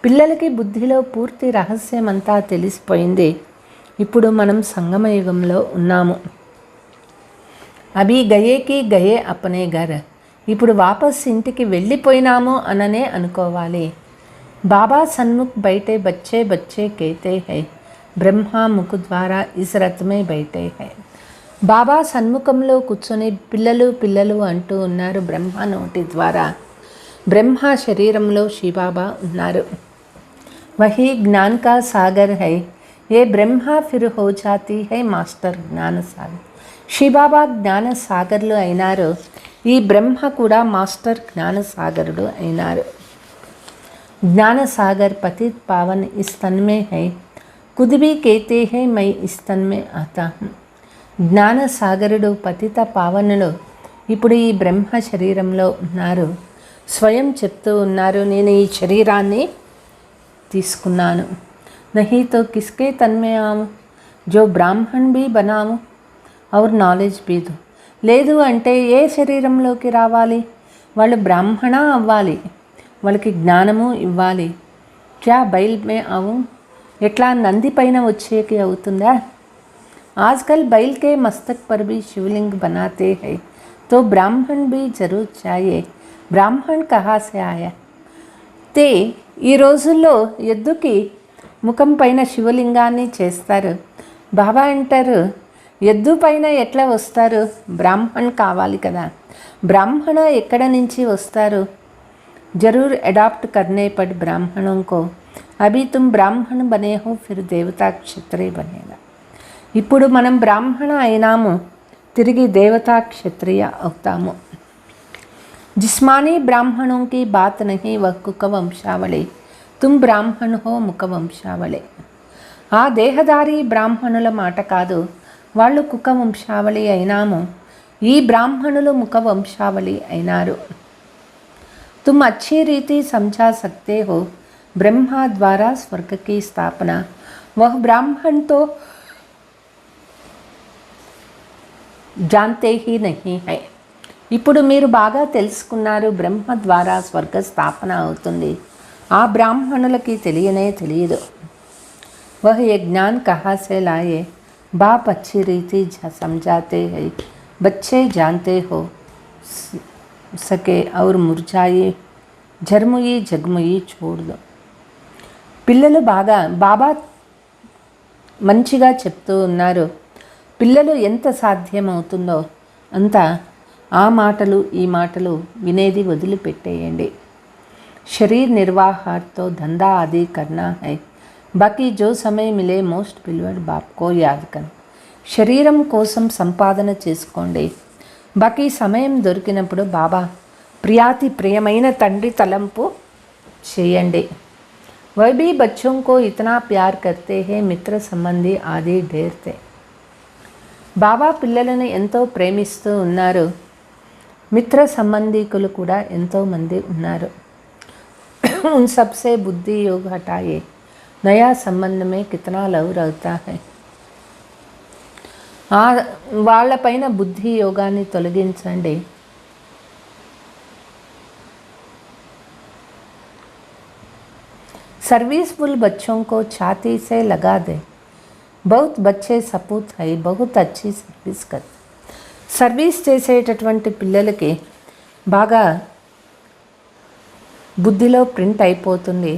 పిల్లలకి బుద్ధిలో పూర్తి రహస్యమంతా తెలిసిపోయింది. ఇప్పుడు మనం సంగమ యుగంలో ఉన్నాము. అభి గయేకి గయే అపనే ఘర్, ఇప్పుడు వాపస్ ఇంటికి వెళ్ళిపోయినాము అననే అనుకోవాలి. బాబా సన్ముఖ్ బయటే బచ్చే బచ్చే कहते हैं, బ్రహ్మ ముఖ ద్వారా ఇస్ రత్ మే బైఠే హై. బాబా సన్ముఖంలో కూర్చొని పిల్లలు పిల్లలు అంటూ ఉన్నారు బ్రహ్మ నోటి ద్వారా. బ్రహ్మ శరీరంలో శివబాబా ఉన్నారు. వహీ జ్ఞాన్ కా సాగర్ హై, ఏ బ్రహ్మ ఫిర్ హో జాతి హై మాస్టర్ జ్ఞాన సాగర్. శివబాబా జ్ఞాన సాగర్లు అయినారు, ఈ బ్రహ్మ కూడా మాస్టర్ జ్ఞాన సాగరుడు అయినారు. ज्ञान सागर पतित पावन इस तन में है, खुद भी कहते हैं मैं इस तन में आता हूँ. జ్ఞాన సాగరుడు పతిత పావనుడు ఇప్పుడు ఈ బ్రహ్మ శరీరంలో ఉన్నారు. స్వయం చెప్తూ ఉన్నారు, నేను ఈ శరీరాన్ని తీసుకున్నాను. नहीं तो किसके तन में आऊँ, जो ब्राह्मण भी बनाऊँ और నాలెడ్జ్ भी दो. లేదు అంటే ఏ శరీరంలోకి రావాలి, వాళ్ళు బ్రాహ్మణ అవ్వాలి, వాళ్ళకి జ్ఞానము ఇవ్వాలి. క్యా బైల్ మే ఆవు, ఎట్లా నంది పైన వచ్చేకి అవుతుందా. आजकल बैल के मस्तक पर भी शिवलिंग बनाते हैं, तो ब्राह्मण भी जरूर चाहिए. ब्राह्मण कहाँ से आया. ते ఈ రోజుల్లో ఎద్దుకి ముఖం పైన శివలింగాన్ని చేస్తారు. బాబా అంటారు, ఎద్దు పైన ఎట్లా వస్తారు, బ్రాహ్మణ్ కావాలి కదా. బ్రాహ్మణ ఎక్కడ నుంచి వస్తారు. जरूर अडॉप्ट करने पड़ ब्राह्मणों को. अभी तुम ब्राह्मण बने हो, फिर देवता क्षत्रिय बनेगा. ఇప్పుడు మనం బ్రాహ్మణ అయినాము, తిరిగి దేవతా క్షత్రియ అవుతాము. जिस्मानी ब्राह्मणों की बात नहीं, वह कुक वंशावली. तुम ब्राह्मण हो मुख వంశావళి. ఆ దేహదారి బ్రాహ్మణుల మాట కాదు, వాళ్ళు కుక వంశావళి అయినాము, ఈ బ్రాహ్మణులు ముఖ వంశావళి అయినారు. तुम अच्छी रीति समझा सकते हो, ब्रह्मा द्वारा स्वर्ग की स्थापना, वह ब्राह्मण तो जानते ही नहीं है. ఇప్పుడు మీరు బాగా తెలుసుకున్నారు, బ్రహ్మ ద్వారా స్వర్గ స్థాపన అవుతుంది, ఆ బ్రాహ్మణులకి తెలియనే తెలియదు. वह ये ज्ञान कहाँ से लाए, बाप अच्छी रीति समझाते हैं, बच्चे जानते हो सके और मुरझाए झरमुई जगमुई छोड़ दो. పిల్లలు బాబా మంచిగా చెప్తూ ఉన్నారు. పిల్లలు ఎంత సాధ్యమవుతుందో అంత ఆ మాటలు ఈ మాటలు వినేది వదిలిపెట్టేయండి. शरीर निर्वाहार्थ तो धंधा आदि करना है, बाकी जो समय मिले మోస్ట్ బిల్వర్డ్ బాప్ కో యాద్ కర్. శరీరం కోసం సంపాదన చేసుకోండి, బాకీ సమయం దొరికినప్పుడు బాబా ప్రియాతి ప్రియమైన తండ్రి తలంపు చేయండి. वह भी बच्चों को इतना प्यार करते हैं, మిత్ర సంబంధి ఆది ढेर थे. బాబా పిల్లలను ఎంతో ప్రేమిస్తూ ఉన్నారు, మిత్ర సంబంధికులు కూడా ఎంతోమంది ఉన్నారు. उन सबसे बुद्धि योग हटाए, नया संबंध में कितना लव रहता है. వాళ్ళపైన బుద్ధి యోగాన్ని తొలగించండి. सर्विसफुल बच्चों को छाती से लगा दे, बहुत बच्चे सपूत है, बहुत अच्छी सर्विस कर. సర్వీస్ చేసేటటువంటి పిల్లలకి బాగా బుద్ధిలో ప్రింట్ అయిపోతుంది.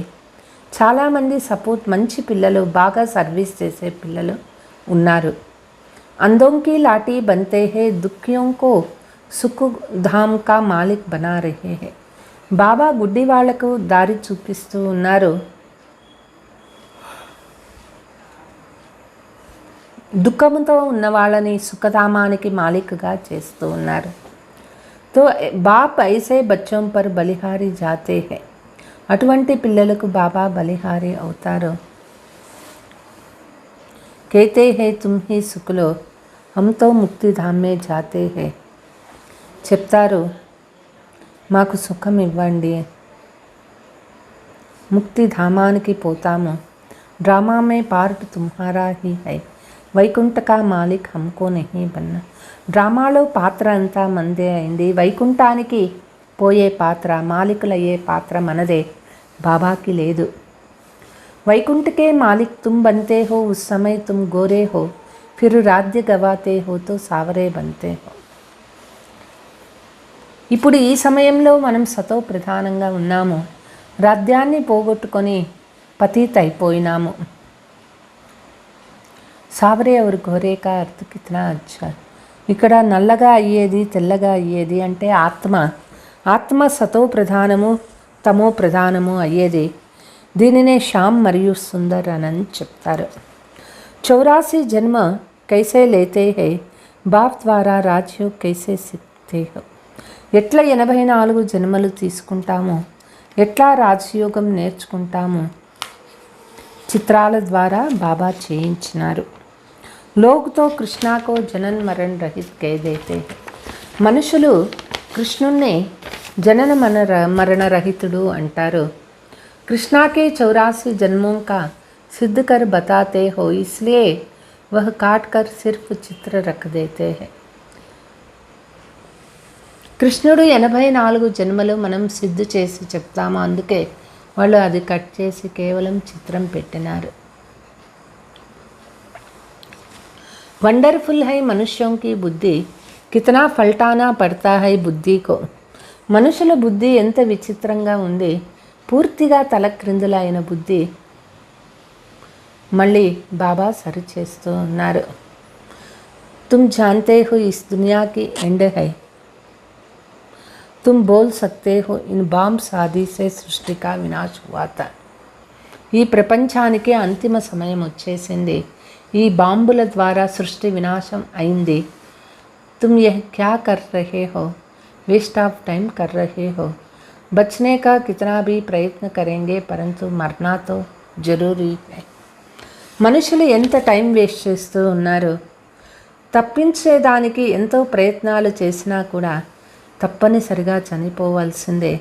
చాలామంది సపోర్ట్ మంచి పిల్లలు, బాగా సర్వీస్ చేసే పిల్లలు ఉన్నారు. अंधों की लाठी बनते हैं, दुखियों को सुख धाम का मालिक बना रहे हैं. బాబా గుడ్డి వాళ్లకు దారి చూపిస్తూ ఉన్నారు, దుఃఖంతో ఉన్న వాళ్ళని సుఖధామానికి మాలికగా చేస్తూ ఉన్నారు. तो बाप ऐसे बच्चों पर बलिहारी जाते हैं, అటువంటి పిల్లలకు బాబా బలిహారి అవుతారు. कहते हैं तुम ही सुख लो, हम तो मुक्ति धाम में जाते हैं. చెప్తారు, మాకు సుఖం ఇవ్వండి, ముక్తి ధామానికి పోతాము. డ్రామా మే పార్ట్ తుమ్హారా హీ హై, వైకుంఠ కా మాలిక్ హమ్కో నహీ బన్నా. డ్రామాలో పాత్ర అంతా మందే అయింది, వైకుంఠానికి పోయే పాత్ర, మాలికులయ్యే పాత్ర మనదే, బాబాకి లేదు. వైకుంఠ కే మాలిక్ తుమ్ బంతే హో, ఉస్ సమయ తుమ్ గోరే హో, ఫిర్ రాజ్య గవాతే హో తో సావరే బంతే హో. ఇప్పుడు ఈ సమయంలో మనం సతో ప్రధానంగా ఉన్నాము, రాజ్యాన్ని పోగొట్టుకొని పతీత అయిపోయినాము. సావరే और గోరే కా అర్థ కితనా అచ్చా. ఇక్కడ నల్లగా అయ్యేది తెల్లగా అయ్యేది అంటే ఆత్మ సతో ప్రధానము తమో ప్రధానము అయ్యేది. దీనినే శ్యామ్ మరియు సుందర్ అని చెప్తారు. 84 జన్మ కైసే లేతే హై, బాప్ ద్వారా రాజ్యోగ్ కైసే సిక్తే హో. ఎట్లా 84 జన్మలు తీసుకుంటామో, ఎట్లా రాజయోగం నేర్చుకుంటామో చిత్రాల ద్వారా బాబా చేయించినారు. లోగ్తో కృష్ణాకో జనన్ మరణ్ రహిత్ కహ్ దేతే. మనుషులు కృష్ణుణ్ణి జనన మరణ రహితుడు అంటారు. కృష్ణాకే 84 జన్మోं का सिद्ध कर बताते हो, इसलिए वह काट कर सिर्फ चित्र रख देते हैं. కృష్ణుడు 84 జన్మలు మనం సిద్ధు చేసి చెప్తాము, అందుకే వాళ్ళు అది కట్ చేసి కేవలం చిత్రం పెట్టినారు. వండర్ఫుల్ హై మనుష్యోం కి బుద్ధి, కితనా పల్టానా పడతా హై బుద్ధి కో. మనుషుల బుద్ధి ఎంత విచిత్రంగా ఉంది, పూర్తిగా తలక్రిందులైన బుద్ధి మళ్ళీ బాబా సరిచేస్తూ ఉన్నారు. తుమ్ జాన్తే హో ఇస్ దునియా కి ఎండ్ హై, तुम बोल सकते हो इन బాంబ్స్ ఆది సే సృష్టి కా వినాశ్ హువా తా. ఈ ప్రపంచానికి అంతిమ సమయం వచ్చేసింది, ఈ బాంబుల ద్వారా సృష్టి వినాశం అయింది. तुम यह क्या कर रहे हो, वेस्ट ऑफ टाइम कर रहे हो. बचने का कितना भी प्रयत्न करेंगे परंतु मरना तो जरूरी है. మనుషులు ఎంత టైం వేస్ట్ చేస్తూ ఉన్నారు, తప్పించేదానికి ఎంతో ప్రయత్నాలు చేసినా కూడా తప్పనిసరిగా చనిపోవాల్సిందే.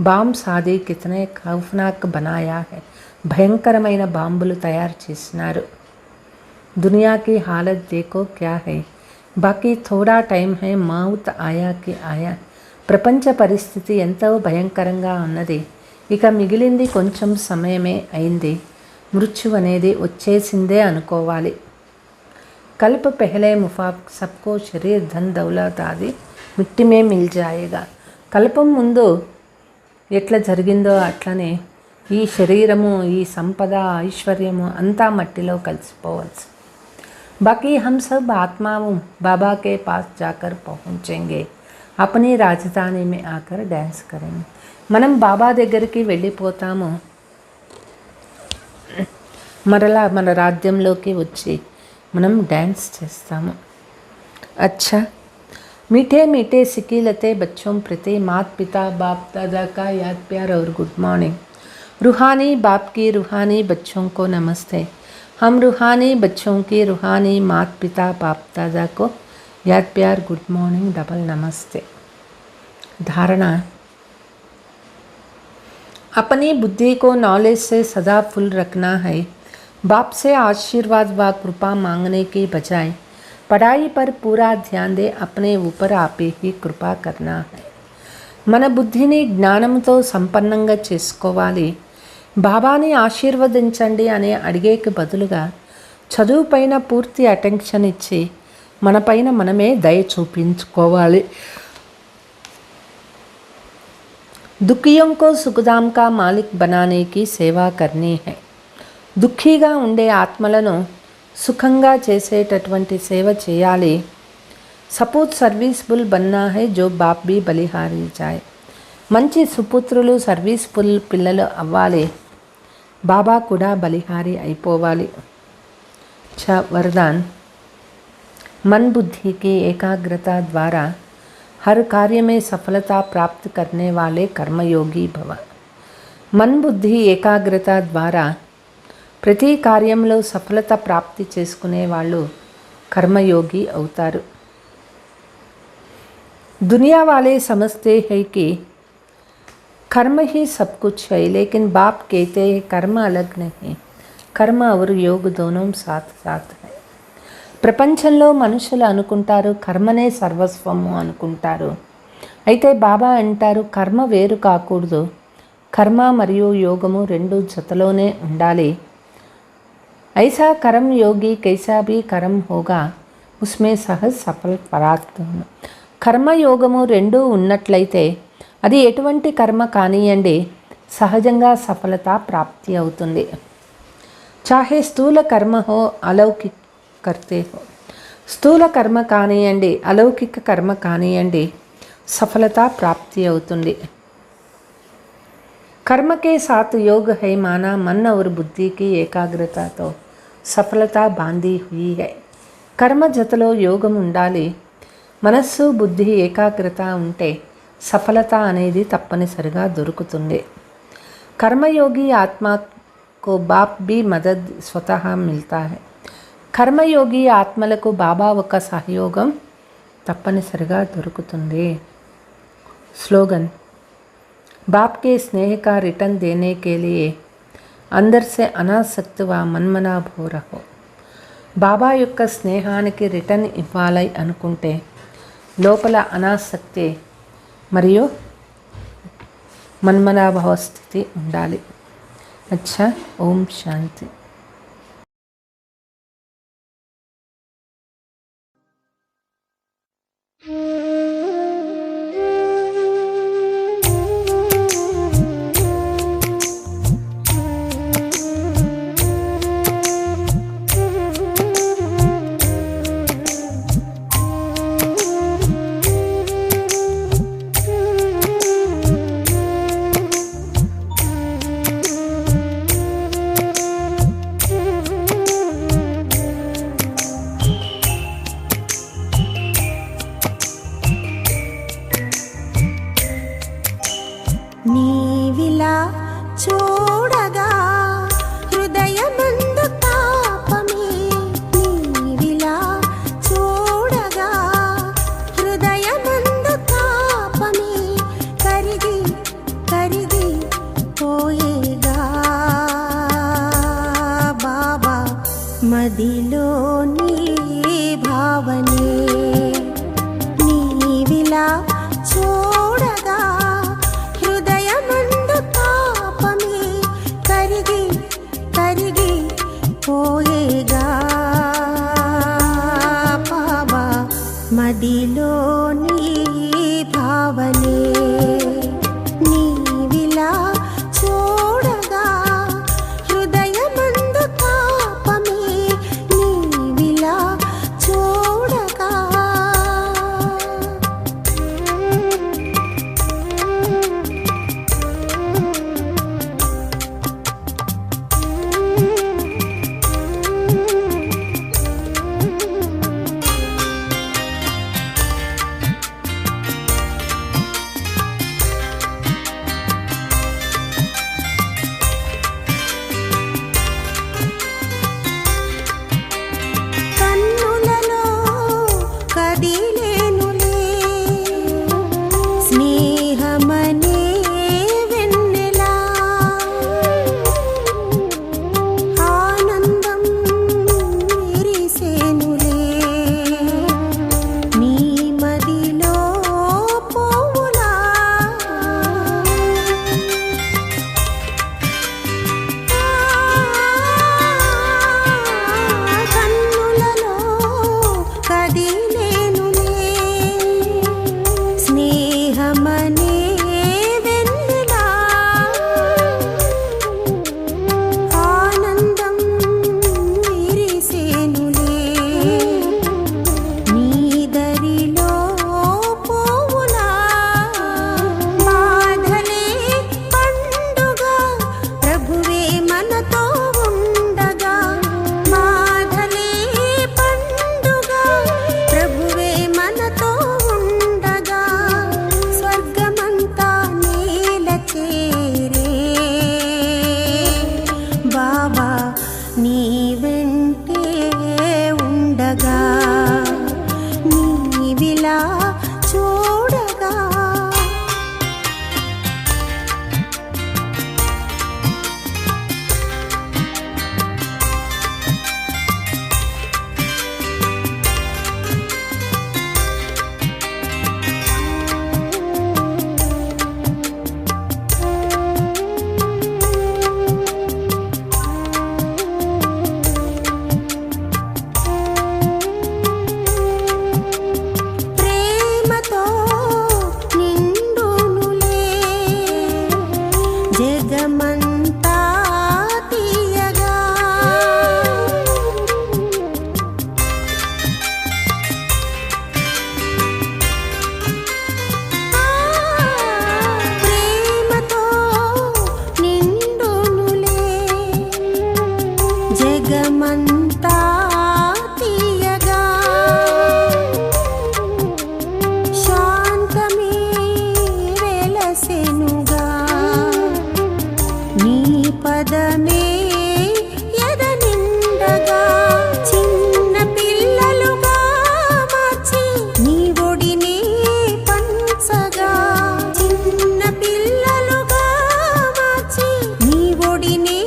బాంబ్స్ ఆది కితనే ఖౌఫ్నాక్ బనాయా హై, భయంకరమైన బాంబులు తయారు చేసినారు. దునియాకి హాలత్ దేఖో క్యా హై, బాకీ థోడా టైం హై మౌత్ ఆయాకి ఆయా. ప్రపంచ పరిస్థితి ఎంతో భయంకరంగా ఉన్నది, ఇక మిగిలింది కొంచెం సమయమే అయింది. మృత్యు అనేది వచ్చేసిందే అనుకోవాలి. కల్ప పెహలే ముఫాక్ సబ్కో శరీర్ ధన్ దౌలత్ ఆది మిట్టి మే మిల్ జాయేగా. కల్పం ముందు ఎట్లా జరిగిందో అట్లనే ఈ శరీరము, ఈ సంపద, ఐశ్వర్యము అంతా మట్టిలో కలిసిపోవచ్చు. బాకీ హమ్ సబ్ ఆత్మావు బాబా కే పాస్ జాకర్ పహుంచేంగే, అపనీ రాజధాని మే ఆకర్ డ్యాన్స్ కరేంగే. మనం బాబా దగ్గరికి వెళ్ళిపోతాము, మరలా మన రాజ్యంలోకి వచ్చి మనం డ్యాన్స్ చేస్తాము. అచ్చా, मीठे मीठे सिकीलते बच्चों प्रति मात पिता बाप दादा का याद प्यार और गुड मॉर्निंग. रूहानी बाप की रूहानी बच्चों को नमस्ते. हम रूहानी बच्चों की रूहानी मात पिता बाप दादा को याद प्यार गुड मॉर्निंग डबल नमस्ते. धारणा, अपनी बुद्धि को नॉलेज से सदा फुल रखना है. बाप से आशीर्वाद व कृपा मांगने की बजाय पढ़ाई पर पूरा ध्यान दे, अपने ऊपर आपे ही కృపా करना है. మన బుద్ధిని జ్ఞానంతో సంపన్నంగా చేసుకోవాలి. బాబాని ఆశీర్వదించండి అని అడిగేకి బదులుగా చదువుపైన పూర్తి అటెన్షన్ ఇచ్చి మనపైన మనమే దయ చూపించుకోవాలి. दुखियों को सुखधाम का मालिक बनाने की सेवा करनी है. దుఃఖీగా ఉండే ఆత్మలను సుఖంగా చేసేటటువంటి సేవ చేయాలి. సపూత్ సర్వీస్ఫుల్ బన్నా హై జో బాప్ బి బలిహారీ జాయ్. మంచి సుపుత్రులు సర్వీస్ఫుల్ పిల్లలు అవ్వాలి, బాబా కూడా బలిహారీ అయిపోవాలి. వరదాన్, मन बुद्धि की एकाग्रता द्वारा हर कार्य में सफलता प्राप्त करने वाले कर्मयोगी भव. मन बुद्धि ఏకాగ్రత ద్వారా ప్రతి కార్యంలో సఫలత ప్రాప్తి చేసుకునే వాళ్ళు కర్మయోగి అవుతారు. दुनिया वाले समझते हैं कि कर्म ही सब कुछ है, लेकिन बाप कहते हैं कर्म अलग नहीं, कर्म और योग दोनों साथ साथ है. ప్రపంచంలో మనుషులు అనుకుంటారు కర్మనే సర్వస్వము అనుకుంటారు. అయితే బాబా అంటారు కర్మ వేరు కాకూడదు, కర్మ మరియు యోగము రెండు జతలోనే ఉండాలి. ఐసా కర్మ యోగి కైసా భీ కర్మ హోగా ఉస్మే సహజ్ సఫల్ పరాక్త. కర్మయోగము రెండూ ఉన్నట్లయితే అది ఎటువంటి కర్మ కానియండి సహజంగా సఫలత ప్రాప్తి అవుతుంది. చాహే స్థూల కర్మ హో అలౌకిక కర్తే హో, స్థూల కర్మ కానియండి అలౌకిక కర్మ కానియండి సఫలత ప్రాప్తి అవుతుంది. कर्म के साथ योग है माना मन और बुद्धि की एकाग्रता तो सफलता बांधी हुई है. कर्म जतलो యోగం ఉండాలి, మనస్సు బుద్ధి ఏకాగ్రత ఉంటే సఫలత అనేది తప్పనిసరిగా దొరుకుతుంది. कर्मयोगी आत्मा को बाप भी मदद स्वतः मिलता है. కర్మయోగి ఆత్మలకు బాబా ఒక సహయోగం తప్పనిసరిగా దొరుకుతుంది. స్లోగన్ बाप के स्नेह का रिटर्न देने के लिए अंदर से अनासक्त व मनमनाभ हो रहो. బాబా యొక్క స్నేహానికి రిటర్న్ ఇవ్వాలి అనుకుంటే లోపల అనాసక్తి మరియు మన్మనాభావ స్థితి ఉండాలి. అచ్చా, ఓం శాంతి. నీవిలా చూడగా హృదయమందు తాపమే, నీవిలా చూడగా హృదయమందు తాపమే కరిగి కరిగి పోయేగా బాబా మదిలోని భావనే. నీవిలా చూడగా హృదయమందు తాపమే కరిగి కరిగి పోయేగా బాబా మదిలోని భావనే. నీవిలా చూడగా హృదయమందు తాపమే, నీవిలా చూడగా కన్నులలో కదిలేనులే స్నేహమనే వెన్నెలా, ఆనందం విరిసేనులే నీ మదిలో పువ్వులా. కన్నులలో కదిలేనులే స్నేహమనే వెన్నెలా, ఆనందం విరిసేనులే నీ దరిలో పువ్వులా. బాధలే పండుగ ప్రభువే మనతో ఉండగా, బాధలే పండుగ ప్రభువే మనతో ఉండగా, స్వర్గమంతా నేల చేరే బాబా నీ వెంటే ఉండగా. నీవిలా చూడ జగమంతా తీయగా శాంతమే వెలసెనుగా నీ పదమే ఎదనిండగా చిన్న పిల్లలుగా మార్చి నీ ఒడినే పంచగా చిన్న పిల్లలుగా మార్చి నీ ఒడినే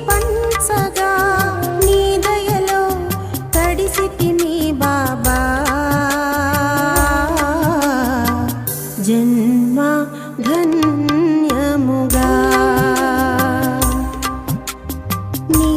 పంచగా నీ దయలో తడిసితిమి బాబా జన్మ ధన్యముగా నీ